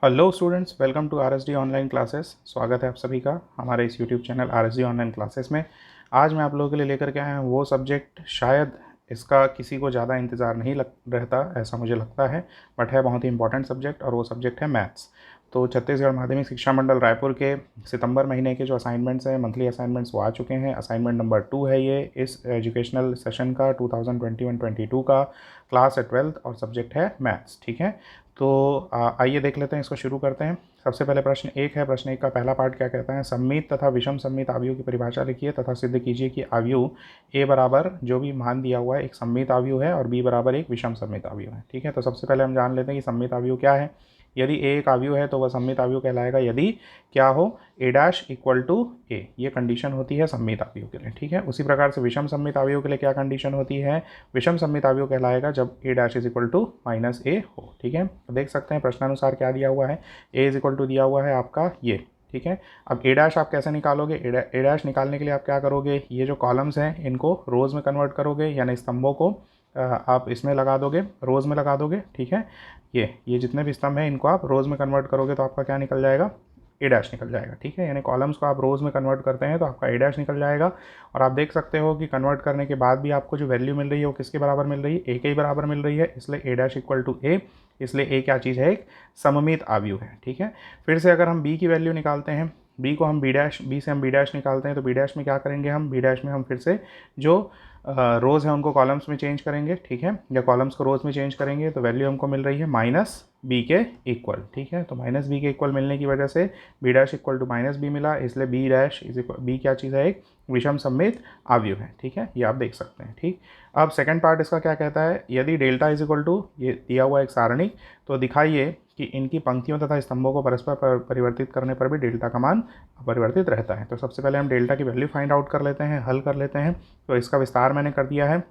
Hello students, welcome to RSD online classes. स्वागत है आप सभी का हमारे इस YouTube channel RSD online classes में। आज मैं आप लोगों के लिए लेकर के आया हूँ वो सब्जेक्ट, शायद इसका किसी को ज़्यादा इंतज़ार नहीं रहता, ऐसा मुझे लगता है, बट है बहुत ही इंपॉर्टेंट सब्जेक्ट और वो सब्जेक्ट है मैथ्स। तो छत्तीसगढ़ माध्यमिक शिक्षा मंडल रायपुर के सितंबर महीने के जो असाइनमेंट्स हैं, मंथली असाइनमेंट्स, वो आ चुके हैं। असाइनमेंट नंबर 2 है ये इस एजुकेशनल सेशन का 2021-22 का, क्लास है 12th और सब्जेक्ट है मैथ्स। ठीक है, तो आइए देख लेते हैं, इसको शुरू करते हैं। सबसे पहले प्रश्न 1 है। प्रश्न 1 का पहला पार्ट क्या कहता है? सममित तथा विषम सममित आव्यूह की परिभाषा लिखिए तथा सिद्ध कीजिए कि आव्यूह ए बराबर जो भी मान दिया हुआ है एक सममित आव्यूह है और बी बराबर एक विषम सममित आव्यूह है। ठीक है, तो सबसे पहले हम जान लेते हैं कि सममित आव्यूह क्या है। यदि ए एक आव्यूह है तो वह सममित आव्यूह कहलाएगा यदि क्या हो, ए डैश इक्वल टू ए, ये कंडीशन होती है सममित आव्यूह के लिए। ठीक है, उसी प्रकार से विषम सममित आव्यूह के लिए क्या कंडीशन होती है? विषम सममित आव्यूह कहलाएगा जब A dash is equal to minus A हो। ठीक है, तो देख सकते हैं प्रश्नानुसार क्या दिया हुआ है। ए इज इक्वल टू दिया हुआ है आपका ये। ठीक है, अब ए डैश आप कैसे निकालोगे? ए डैश निकालने के लिए आप क्या करोगे? ये जो कॉलम्स हैं इनको रोज में कन्वर्ट करोगे, यानी स्तंभों को आप इसमें लगा दोगे, रोज में लगा दोगे। ठीक है, ये जितने भी स्तंभ हैं इनको आप रोज में कन्वर्ट करोगे तो आपका क्या निकल जाएगा? ए डैश निकल जाएगा। ठीक है, यानी कॉलम्स को आप रोज में कन्वर्ट करते हैं तो आपका ए डैश निकल जाएगा। और आप देख सकते हो कि कन्वर्ट करने के बाद भी आपको जो वैल्यू मिल रही है वो किसके बराबर मिल रही है? ए के ही बराबर मिल रही है, इसलिए ए डैश इक्वल टू ए, इसलिए ए क्या चीज़ है? एक सममित आव्यूह है। ठीक है, फिर से अगर हम बी की वैल्यू निकालते हैं, बी को हम बी डैश, बी से हम बी डैश निकालते हैं तो बी डैश में क्या करेंगे? हम बी डैश में हम फिर से जो रोज़ है उनको कॉलम्स में चेंज करेंगे। ठीक है, या कॉलम्स को रोज़ में चेंज करेंगे तो वैल्यू हमको मिल रही है माइनस बी के इक्वल। ठीक है, तो माइनस बी के इक्वल मिलने की वजह से B dash equal to minus B मिला, इसलिए B dash is equal, B क्या चीज़ है? एक विषम सममित आव्यूह है। ठीक है, ये आप देख सकते हैं। ठीक, अब सेकंड पार्ट इसका क्या कहता है? यदि डेल्टा इज इक्वल टू, ये दिया हुआ एक सारणी, तो दिखाइए कि इनकी पंक्तियों तथा स्तंभों को परस्पर परिवर्तित करने पर भी डेल्टा का मान अपरिवर्तित रहता है। तो सबसे पहले हम डेल्टा की वैल्यू फाइंड आउट कर लेते हैं, हल कर लेते हैं। तो इसका विस्तार मैंने कर दिया है।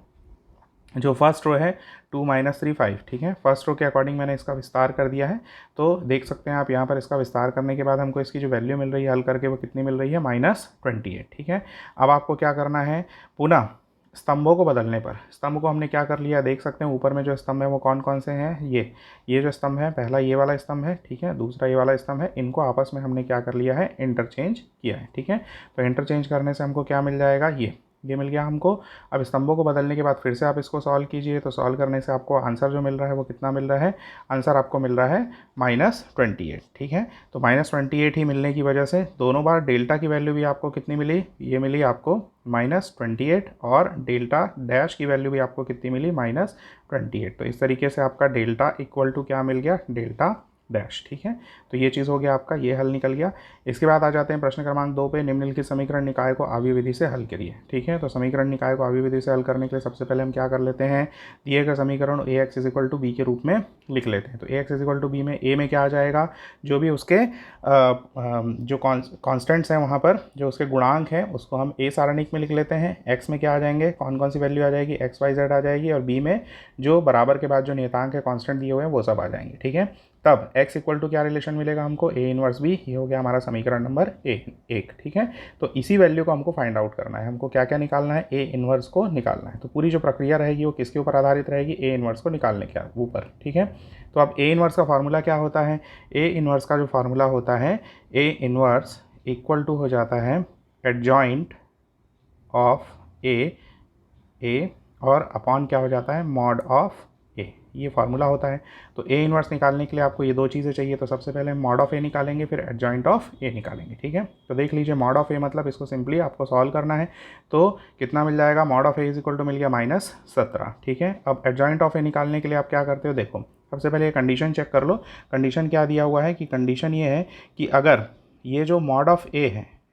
जो फर्स्ट रो है 2 - 3 5। ठीक है, फर्स्ट रो के अकॉर्डिंग मैंने इसका विस्तार कर दिया है। तो देख सकते हैं आप यहाँ पर इसका विस्तार करने के बाद हमको इसकी जो वैल्यू मिल रही है हल करके वो कितनी मिल रही है? -28। ठीक है, अब आपको क्या करना है? पुनः स्तंभों को बदलने पर, स्तंभ को हमने क्या कर लिया देख सकते हैं, ऊपर में जो स्तंभ है वो कौन कौन से हैं? ये जो स्तंभ है, पहला ये वाला स्तंभ है, ठीक है, दूसरा ये वाला स्तंभ है, इनको आपस में हमने क्या कर लिया है? इंटरचेंज किया है। ठीक है, तो इंटरचेंज करने से हमको क्या मिल जाएगा? ये मिल गया हमको। अब स्तंभों को बदलने के बाद फिर से आप इसको सॉल्व कीजिए, तो सॉल्व करने से आपको आंसर जो मिल रहा है वो कितना मिल रहा है? आंसर आपको मिल रहा है -28। ठीक है, तो -28 ही मिलने की वजह से दोनों बार डेल्टा की वैल्यू भी आपको कितनी मिली? ये मिली आपको -28, और डेल्टा डैश की वैल्यू भी आपको कितनी मिली? -28। तो इस तरीके से आपका डेल्टा इक्वल टू क्या मिल गया? Delta dash. ठीक है, तो ये चीज़ हो गया आपका, ये हल निकल गया। इसके बाद आ जाते हैं प्रश्न क्रमांक 2 पे। निम्नलिखित समीकरण निकाय को आव्यूह विधि से हल करिए। ठीक है, तो समीकरण निकाय को आव्यूह विधि से हल करने के लिए सबसे पहले हम क्या कर लेते हैं? दिए गए समीकरण A X is equal to B के रूप में लिख लेते हैं। तो A X is equal to B में ए में क्या आ जाएगा? जो भी उसके जो कॉन्स्टेंट्स हैं वहाँ पर जो उसके गुणांक हैं उसको हम ए सारणिक में लिख लेते हैं। एक्स में क्या आ जाएंगे? कौन कौन सी वैल्यू आ जाएगी? एक्स वाई जेड आ जाएगी, और बी में जो बराबर के बाद जो नियतांक है, कॉन्स्टेंट दिए हुए हैं, वो सब आ जाएंगे। ठीक है, तब x इक्वल टू क्या रिलेशन मिलेगा हमको? A inverse B. ये हो गया हमारा समीकरण नंबर एक। ठीक है, तो इसी वैल्यू को हमको फाइंड आउट करना है। हमको क्या क्या निकालना है? ए इनवर्स को निकालना है। तो पूरी जो प्रक्रिया रहेगी वो किसके ऊपर आधारित रहेगी? ए इनवर्स को निकालने के ऊपर। ठीक है, तो अब ए इनवर्स का फार्मूला क्या होता है? ए इनवर्स का जो फार्मूला होता है, ए इनवर्स इक्वल टू हो जाता है एडजॉइंट ऑफ ए और अपॉन क्या हो जाता है? मॉड ऑफ ए। ये फार्मूला होता है। तो ए इनवर्स निकालने के लिए आपको ये दो चीज़ें चाहिए। तो सबसे पहले मॉड ऑफ ए निकालेंगे, फिर एडजॉइंट ऑफ ए निकालेंगे। ठीक है, तो देख लीजिए मॉड ऑफ ए मतलब इसको सिंपली आपको सॉल्व करना है। तो कितना मिल जाएगा? Mod of A is equal to मिल गया -17। ठीक है, अब एडजॉइंट ऑफ ए निकालने के लिए आप क्या करते हो? देखो, सबसे पहले ये कंडीशन चेक कर लो। कंडीशन क्या दिया हुआ है कि कंडीशन ये है कि अगर ये जो मॉड ऑफ ए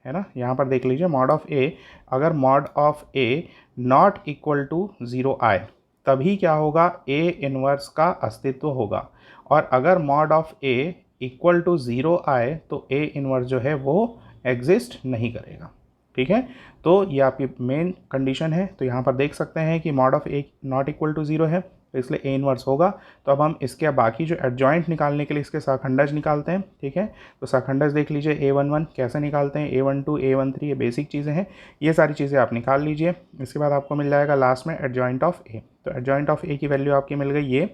है ना, यहाँ पर देख लीजिए मॉड ऑफ ए, अगर mod of A not equal to 0 आए तभी क्या होगा? ए इनवर्स का अस्तित्व होगा। और अगर mod of A equal to 0 आए तो ए इनवर्स जो है वो एग्जिस्ट नहीं करेगा। ठीक है, तो ये आपकी मेन कंडीशन है। तो यहाँ पर देख सकते हैं कि mod of A not equal to 0 है, तो इसलिए ए इनवर्स होगा। तो अब हम इसके बाकी जो एडजॉइंट निकालने के लिए इसके शाखंडज निकालते हैं। ठीक है, तो शाखंडज देख लीजिए A11 कैसे निकालते हैं, A12 A13, ये बेसिक चीज़ें हैं, ये सारी चीज़ें आप निकाल लीजिए। इसके बाद आपको मिल जाएगा लास्ट में एडजॉइंट ऑफ ए। तो एडजॉइंट ऑफ ए की वैल्यू आपकी मिल गई ये,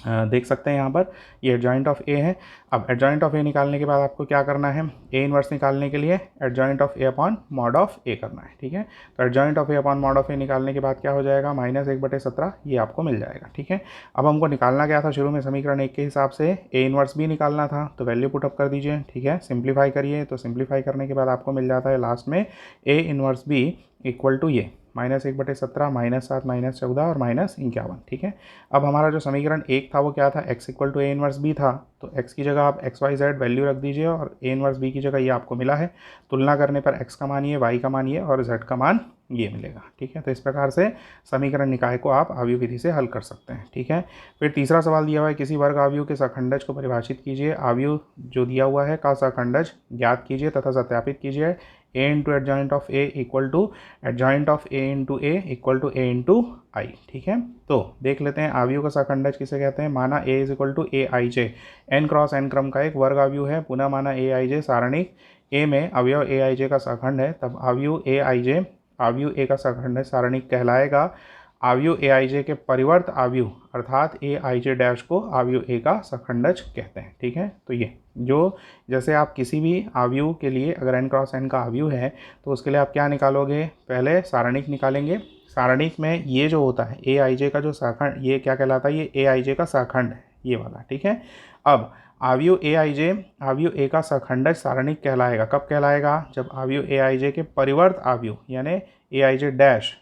देख सकते हैं यहाँ पर ये एडजॉइंट ऑफ ए है। अब एडजॉइंट ऑफ ए निकालने के बाद आपको क्या करना है, ए इनवर्स निकालने के लिए adjoint of A upon mod of A करना है, ठीक है। तो adjoint of A upon mod of A निकालने के बाद क्या हो जाएगा, -1/17 ये आपको मिल जाएगा, ठीक है। अब हमको निकालना क्या था शुरू में, समीकरण 1 के हिसाब से ए इनवर्स भी निकालना था, तो वैल्यू पुटअप कर दीजिए, ठीक है। सिंप्लीफाई करिए, तो सिंप्लीफाई करने के बाद आपको मिल जाता है लास्ट में A inverse B equal to ये -1/17 -7 -14 और -51, ठीक है। अब हमारा जो समीकरण 1 था वो क्या था, x equal to A inverse B था, तो x की जगह आप XYZ वैल्यू रख दीजिए और ए इनवर्स बी की जगह ये आपको मिला है। तुलना करने पर x का मान ये, y का मान ये और z का मान ये मिलेगा, ठीक है। तो इस प्रकार से समीकरण निकाय को आप आव्यूह विधि से हल कर सकते हैं, ठीक है। फिर तीसरा सवाल दिया हुआ है, किसी वर्ग आव्यूह के सखंडज को परिभाषित कीजिए। आव्यूह जो दिया हुआ है का सखंडज ज्ञात कीजिए तथा सत्यापित कीजिए। a into adjoint of a equal to adjoint of a into a equal to a into I, ठीक है। तो देख लेते हैं आव्यूह का सखंडज किसे कहते हैं। माना a is equal to A I J, N cross N क्रम का एक वर्ग आव्यूह है। पुनः माना ए आई जे सारणिक a में अवयव ए आई जे का सखंड है, तब आव्यूह ए आई जे आव्यूह ए का सखंड सारणिक कहलाएगा। आव्यूह ए आई जे के परिवर्त आव्यूह अर्थात ए आई जे डैश को आव्यूह ए का सखंडज कहते हैं, ठीक है। तो ये जो जैसे आप किसी भी आव्यूह के लिए अगर n क्रॉस n का आव्यूह है तो उसके लिए आप क्या निकालोगे, पहले सारणिक निकालेंगे। सारणिक में ये जो होता है ए आई जे का जो सखंड, ये क्या कहलाता है, ये ए आई जे का सखंड है, ये वाला, ठीक है। अब आव्यूह ए आई जे आव्यूह ए का सखंडज सारणिक कहलाएगा। कब कहलाएगा, जब आव्यूह ए आई जे के परिवर्त आव्यूह यानी ए आई जे डैश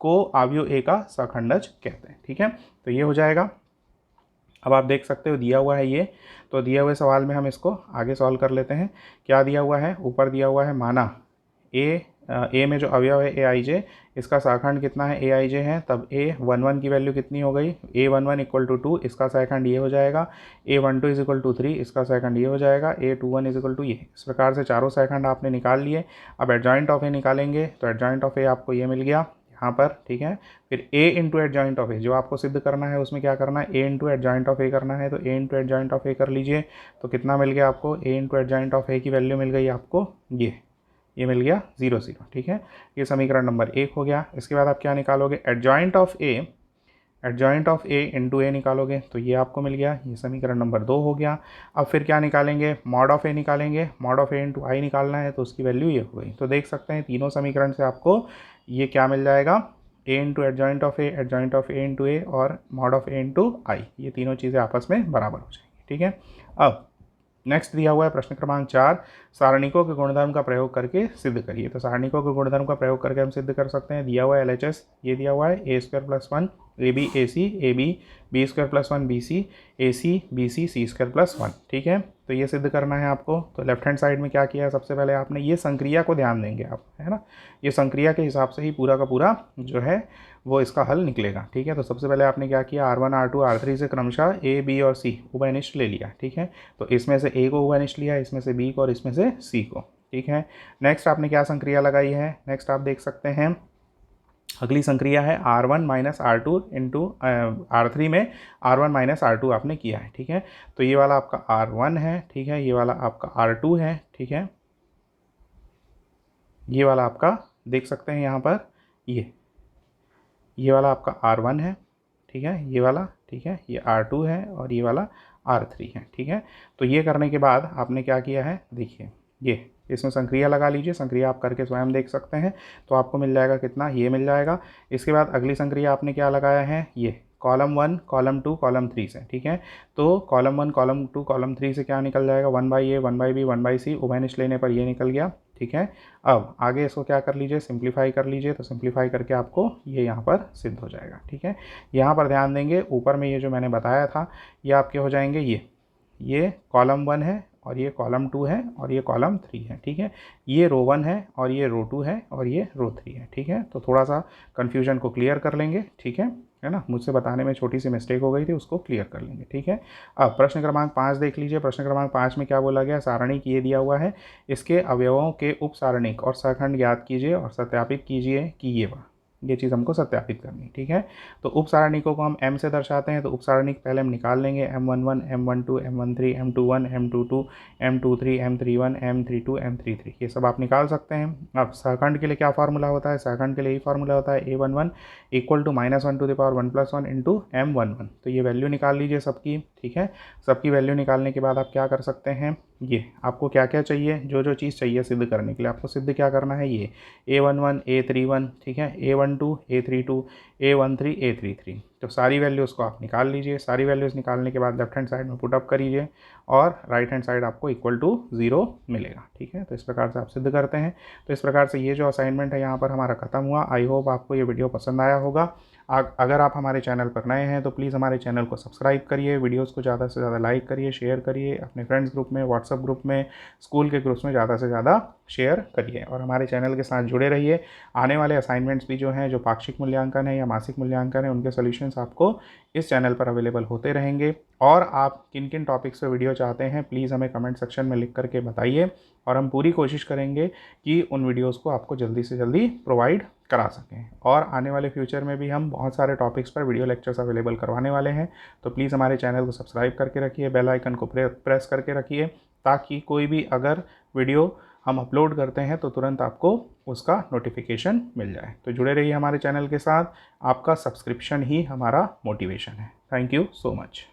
को आव्यूह ए का सखंडज कहते हैं, ठीक है। तो ये हो जाएगा। अब आप देख सकते हो दिया हुआ है ये, तो दिए हुए सवाल में हम इसको आगे सॉल्व कर लेते हैं। क्या दिया हुआ है, ऊपर दिया हुआ है माना ए में जो अवयव है ए आई जे, इसका सखंड कितना है, ए आई जे है, तब A11 की वैल्यू कितनी हो गई, A11 इक्वल टू 2, इसका सखंड ये हो जाएगा। A12 इज इक्वल टू 3, इसका सखंड ये हो जाएगा। A21 इज इक्वल टू ये। इस प्रकार से चारों सखंड आपने निकाल लिए। अब एडजॉइंट ऑफ ए निकालेंगे, तो एडजॉइंट ऑफ ए आपको ये मिल गया यहाँ पर, ठीक है। फिर a इंटू एडजॉइंट ऑफ ए जो आपको सिद्ध करना है उसमें क्या करना है, a into adjoint of A करना है, तो a इंटू एडजॉइंट ऑफ ए कर लीजिए। तो कितना मिल गया आपको, a इंटू एडजॉइंट ऑफ ए की वैल्यू मिल गई आपको ये मिल गया 0 0, ठीक है। ये समीकरण नंबर 1 हो गया। इसके बाद आप क्या निकालोगे, एडजॉइंट ऑफ ए इंटू ए निकालोगे, तो ये आपको मिल गया, ये समीकरण नंबर 2 हो गया। अब फिर क्या निकालेंगे, मॉड ऑफ ए निकालेंगे। मॉड ऑफ ए इंटू आई निकालना है, तो उसकी वैल्यू ये हो गई। तो देख सकते हैं तीनों समीकरण से आपको ये क्या मिल जाएगा, A into adjoint of A into A और mod of A into I, ये तीनों चीज़ें आपस में बराबर हो जाएंगी, ठीक है। अब नेक्स्ट दिया हुआ है प्रश्न क्रमांक 4, सारणिकों के गुणधर्म का प्रयोग करके सिद्ध करिए। तो सारणिकों के गुणधर्म का प्रयोग करके हम सिद्ध कर सकते हैं। दिया हुआ है LHS, ये दिया हुआ है a² + 1 AB AC AB b² + 1 BC AC BC c² + 1, ठीक है। तो ये सिद्ध करना है आपको। तो लेफ्ट हैंड साइड में क्या किया है, सबसे पहले आपने ये संक्रिया को ध्यान देंगे आप, है ना। ये संक्रिया के हिसाब से ही पूरा का पूरा जो है वो इसका हल निकलेगा, ठीक है। तो सबसे पहले आपने क्या किया, R1 R2 R3 से क्रमशः A B और C उभयनिष्ठ ले लिया, ठीक है। तो इसमें से A को उभयनिष्ठ लिया, इसमें से B को और इसमें से C को, ठीक है। नेक्स्ट आपने क्या संक्रिया लगाई है, नेक्स्ट आप देख सकते हैं अगली संक्रिया है R1 - R2 इंटू R3 में R1 - R2 आपने किया है, ठीक है। तो ये वाला आपका R1 है, ठीक है, ये वाला आपका R2 है, ठीक है, ये वाला आपका देख सकते हैं यहाँ पर ये वाला आपका R1 है, ठीक है, ये वाला, ठीक है, ये R2 है और ये वाला R3 है, ठीक है। तो ये करने के बाद आपने क्या किया है, देखिए ये इसमें संक्रिया लगा लीजिए, संक्रिया आप करके स्वयं देख सकते हैं। तो आपको मिल जाएगा कितना, ये मिल जाएगा। इसके बाद अगली संक्रिया आपने क्या लगाया है, ये कॉलम 1 कॉलम 2 कॉलम 3 से, ठीक है। तो कॉलम 1 कॉलम 2 कॉलम 3 से क्या निकल जाएगा, 1/a 1/b 1/c उभयनिष्ठ लेने पर ये निकल गया, ठीक है। अब आगे इसको क्या कर लीजिए, सिंप्लीफाई कर लीजिए। तो सिंप्लीफाई करके आपको ये यहाँ पर सिद्ध हो जाएगा, ठीक है। यहाँ पर ध्यान देंगे, ऊपर में ये जो मैंने बताया था ये आपके हो जाएंगे, ये कॉलम 1 है और ये कॉलम 2 है और ये कॉलम 3 है, ठीक है। ये रो 1 है और ये रो 2 है और ये रो 3 है, ठीक है। तो थोड़ा सा कन्फ्यूजन को क्लियर कर लेंगे, ठीक है ना। मुझसे बताने में छोटी सी मिस्टेक हो गई थी, उसको क्लियर कर लेंगे, ठीक है। अब प्रश्न क्रमांक 5 देख लीजिए। प्रश्न क्रमांक 5 में क्या बोला गया, सारणिक ये दिया हुआ है, इसके अवयवों के उप सारणिक और सखंड ज्ञात कीजिए और सत्यापित कीजिए कि ये ये चीज़ हमको सत्यापित करनी, ठीक है। तो उप सारणिकों को हम m से दर्शाते हैं, तो उप सारणिक पहले हम निकाल लेंगे m11, m12, m13, m21, m22, m23, m31, m32, m33, ये सब आप निकाल सकते हैं। अब सहखंड के लिए क्या फार्मूला होता है, सहखंड के लिए यही फार्मूला होता है a11 equal to -1⁻1 + 1 into m11। तो ये वैल्यू निकाल लीजिए सबकी, ठीक है। सबकी वैल्यू निकालने के बाद आप क्या कर सकते हैं, ये आपको क्या क्या चाहिए, जो जो चीज़ चाहिए सिद्ध करने के लिए आपको सिद्ध क्या करना है, ये a11, a31, ठीक है, a12, a32, a13, a33। तो सारी वैल्यूज़ को आप निकाल लीजिए। सारी वैल्यूज़ निकालने के बाद लेफ्ट हैंड साइड में पुटअप करिए और राइट हैंड साइड आपको इक्वल टू 0 मिलेगा, ठीक है। तो इस प्रकार से आप सिद्ध करते हैं। तो इस प्रकार से ये जो असाइनमेंट है यहाँ पर हमारा ख़त्म हुआ। आई होप आपको ये वीडियो पसंद आया होगा। अगर आप हमारे चैनल पर नए हैं तो प्लीज़ हमारे चैनल को सब्सक्राइब करिए, वीडियोस को ज़्यादा से ज़्यादा लाइक करिए, शेयर करिए, अपने फ्रेंड्स ग्रुप में, व्हाट्सएप ग्रुप में, स्कूल के ग्रुप्स में ज़्यादा से ज़्यादा शेयर करिए और हमारे चैनल के साथ जुड़े रहिए। आने वाले असाइनमेंट्स भी जो हैं, जो पाक्षिक मूल्यांकन है या मासिक मूल्यांकन है, उनके सोल्यूशंस आपको इस चैनल पर अवेलेबल होते रहेंगे। और आप किन किन टॉपिक्स पर वीडियो चाहते हैं प्लीज़ हमें कमेंट सेक्शन में लिख करके बताइए और हम पूरी कोशिश करेंगे कि उन वीडियोज़ को आपको जल्दी से जल्दी प्रोवाइड करा सकें। और आने वाले फ्यूचर में भी हम बहुत सारे टॉपिक्स पर वीडियो लेक्चर्स अवेलेबल करवाने वाले हैं। तो प्लीज़ हमारे चैनल को सब्सक्राइब करके रखिए, बेल आइकन को प्रेस करके रखिए, ताकि कोई भी अगर वीडियो हम अपलोड करते हैं तो तुरंत आपको उसका नोटिफिकेशन मिल जाए। तो जुड़े रहिए हमारे चैनल के साथ। आपका सब्सक्रिप्शन ही हमारा मोटिवेशन है। Thank you so much.